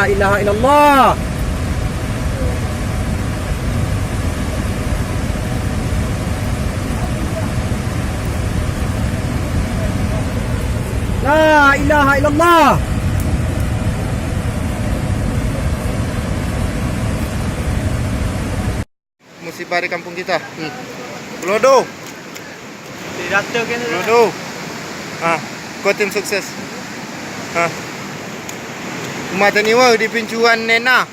ilaha illallah. La ilaha illallah. Musibah di kampung kita. Lodo. Lodo. Kau tim sukses. Umat ni wah di pincuan nena.